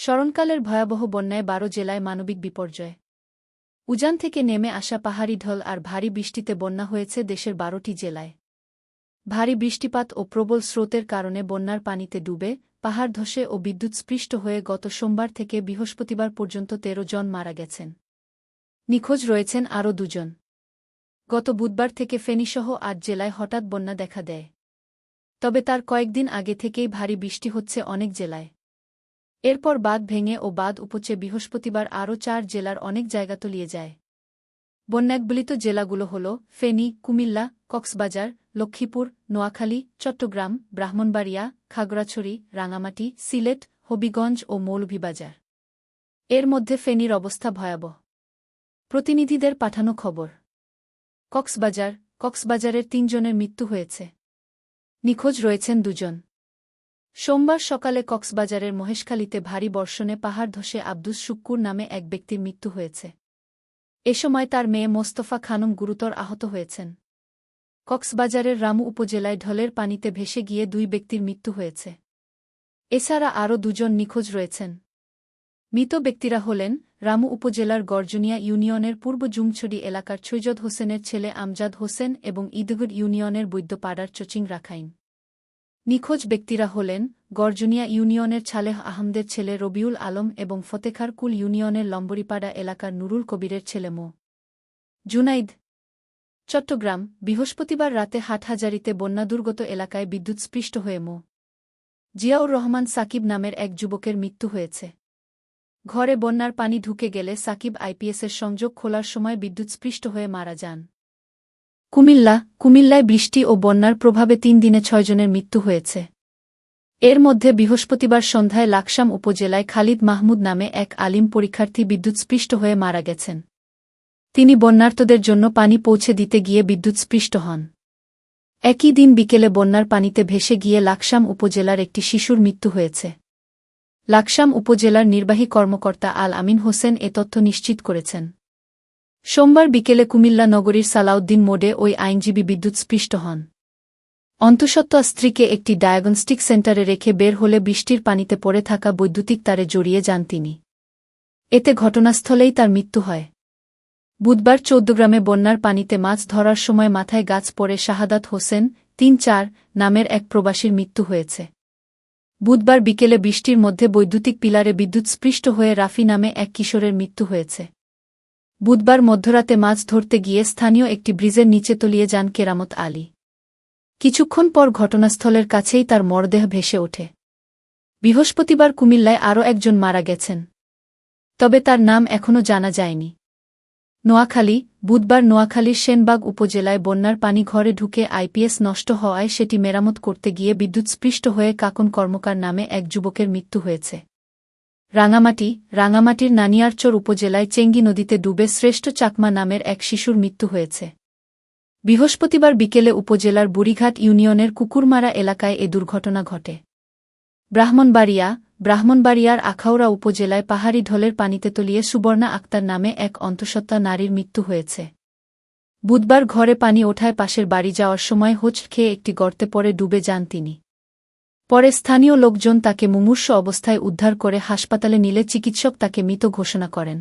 স্মরণকালের ভয়াবহ বন্যায় ১২ জেলায় মানবিক বিপর্যয়। উজান থেকে নেমে আসা পাহাড়ি ঢল আর ভারী বৃষ্টিতে বন্যা হয়েছে দেশের ১২টি জেলায়। ভারী বৃষ্টিপাত ও প্রবল স্রোতের কারণে বন্যার পানিতে ডুবে, পাহাড় ধসে ও বিদ্যুৎস্পৃষ্ট হয়ে গত সোমবার থেকে বৃহস্পতিবার পর্যন্ত ১৩ জন মারা গেছেন। নিখোঁজ রয়েছেন আরও ২ জন। গত বুধবার থেকে ফেনীসহ ৮ জেলায় হঠাৎ বন্যা দেখা দেয়। তবে তার কয়েকদিন আগে থেকেই ভারী বৃষ্টি হচ্ছে অনেক জেলায়। এরপর বাঁধ ভেঙে ও বাঁধ উপচে বৃহস্পতিবার আরও ৪ জেলার অনেক জায়গা তলিয়ে যায়। বন্যাকবলিত জেলাগুলো হল ফেনী, কুমিল্লা, কক্সবাজার, লক্ষ্মীপুর, নোয়াখালী, চট্টগ্রাম, ব্রাহ্মণবাড়িয়া, খাগড়াছড়ি, রাঙামাটি, সিলেট, হবিগঞ্জ ও মৌলভীবাজার। এর মধ্যে ফেনীর অবস্থা ভয়াবহ। প্রতিনিধিদের পাঠানো খবর। কক্সবাজারের ৩ জনের মৃত্যু হয়েছে। নিখোঁজ রয়েছেন ২ জন। সোমবার সকালে কক্সবাজারের মহেশখালীতে ভারী বর্ষণে পাহাড় ধসে আব্দুস শুক্কুর নামে এক ব্যক্তির মৃত্যু হয়েছে। এ সময় তার মেয়ে মোস্তফা খানম গুরুতর আহত হয়েছেন। কক্সবাজারের রামু উপজেলায় ঢলের পানিতে ভেসে গিয়ে ২ ব্যক্তির মৃত্যু হয়েছে। এছাড়া আরও ২ জন নিখোঁজ রয়েছেন। মৃত ব্যক্তিরা হলেন রামু উপজেলার গর্জনিয়া ইউনিয়নের পূর্ব জুমছড়ি এলাকার ছৈয়দ হোসেনের ছেলে আমজাদ হোসেন এবং ঈদগড় ইউনিয়নের বৈদ্যপাড়ার চচিং রাখাইন। নিখোঁজ ব্যক্তিরা হলেন গর্জনিয়া ইউনিয়নের ছালেহ আহমদের ছেলে রবিউল আলম এবং ফতেখারকুল ইউনিয়নের লম্বরিপাড়া এলাকার নুরুল কবিরের ছেলে মো. জুনাইদ। চট্টগ্রাম, বৃহস্পতিবার রাতে হাটহাজারীতে বন্যাদুর্গত এলাকায় বিদ্যুৎস্পৃষ্ট হয়ে মো. জিয়াউর রহমান সাকিব নামের এক যুবকের মৃত্যু হয়েছে। ঘরে বন্যার পানি ঢুকে গেলে সাকিব আইপিএসের সংযোগ খোলার সময় বিদ্যুৎস্পৃষ্ট হয়ে মারা যান। কুমিল্লায় বৃষ্টি ও বন্যার প্রভাবে ৩ দিনে ৬ জনের মৃত্যু হয়েছে। এর মধ্যে বৃহস্পতিবার সন্ধ্যায় লাকসাম উপজেলায় খালিদ মাহমুদ নামে এক আলিম পরীক্ষার্থী বিদ্যুৎস্পৃষ্ট হয়ে মারা গেছেন। তিনি বন্যার্তদের জন্য পানি পৌঁছে দিতে গিয়ে বিদ্যুৎস্পৃষ্ট হন। একই দিন বিকেলে বন্যার পানিতে ভেসে গিয়ে লাকসাম উপজেলার একটি শিশুর মৃত্যু হয়েছে। লাকসাম উপজেলার নির্বাহী কর্মকর্তা আল আমিন হোসেন এ তথ্য নিশ্চিত করেছেন। সোমবার বিকেলে কুমিল্লা নগরীর সালাউদ্দিন মোড়ে ওই আইনজীবী বিদ্যুৎস্পৃষ্ট হন। অন্তঃসত্ত্বা স্ত্রীকে একটি ডায়াগনস্টিক সেন্টারে রেখে বের হলে বৃষ্টির পানিতে পড়ে থাকা বৈদ্যুতিক তারে জড়িয়ে যান তিনি। এতে ঘটনাস্থলেই তার মৃত্যু হয়। বুধবার চৌদ্দগ্রামে বন্যার পানিতে মাছ ধরার সময় মাথায় গাছ পড়ে শাহাদাত হোসেন ৩-৪ নামের এক প্রবাসীর মৃত্যু হয়েছে। বুধবার বিকেলে বৃষ্টির মধ্যে বৈদ্যুতিক পিলারে বিদ্যুৎস্পৃষ্ট হয়ে রাফি নামে এক কিশোরের মৃত্যু হয়েছে। বুধবার মধ্যরাতে মাছ ধরতে গিয়ে স্থানীয় একটি ব্রিজের নিচে তলিয়ে যান কেরামত আলী। কিছুক্ষণ পর ঘটনাস্থলের কাছেই তার মরদেহ ভেসে ওঠে। বৃহস্পতিবার কুমিল্লায় আরও একজন মারা গেছেন। তবে তার নাম এখনও জানা যায়নি। নোয়াখালী, বুধবার নোয়াখালীর সেনবাগ উপজেলায় বন্যার পানি ঘরে ঢুকে আইপিএস নষ্ট হওয়ায় সেটি মেরামত করতে গিয়ে বিদ্যুৎস্পৃষ্ট হয়ে কাকন কর্মকার নামে এক যুবকের মৃত্যু হয়েছে। রাঙামাটির নানিয়ারচর উপজেলায় চেঙ্গি নদীতে ডুবে শ্রেষ্ঠ চাকমা নামের এক শিশুর মৃত্যু হয়েছে। বৃহস্পতিবার বিকেলে উপজেলার বুড়িঘাট ইউনিয়নের কুকুরমারা এলাকায় এ দুর্ঘটনা ঘটে। ব্রাহ্মণবাড়িয়ার আখাউড়া উপজেলায় পাহাড়ি ঢলের পানিতে তলিয়ে সুবর্ণা আক্তার নামে এক অন্তঃসত্ত্বা নারীর মৃত্যু হয়েছে। বুধবার ঘরে পানি ওঠায় পাশের বাড়ি যাওয়ার সময় হোঁচট খেয়ে একটি গর্তে পড়ে ডুবে যান তিনি। পরে স্থানীয় লোকজন তাকে মুমূর্ষু অবস্থায় উদ্ধার করে হাসপাতালে নিলে চিকিৎসক তাকে মৃত ঘোষণা করেন।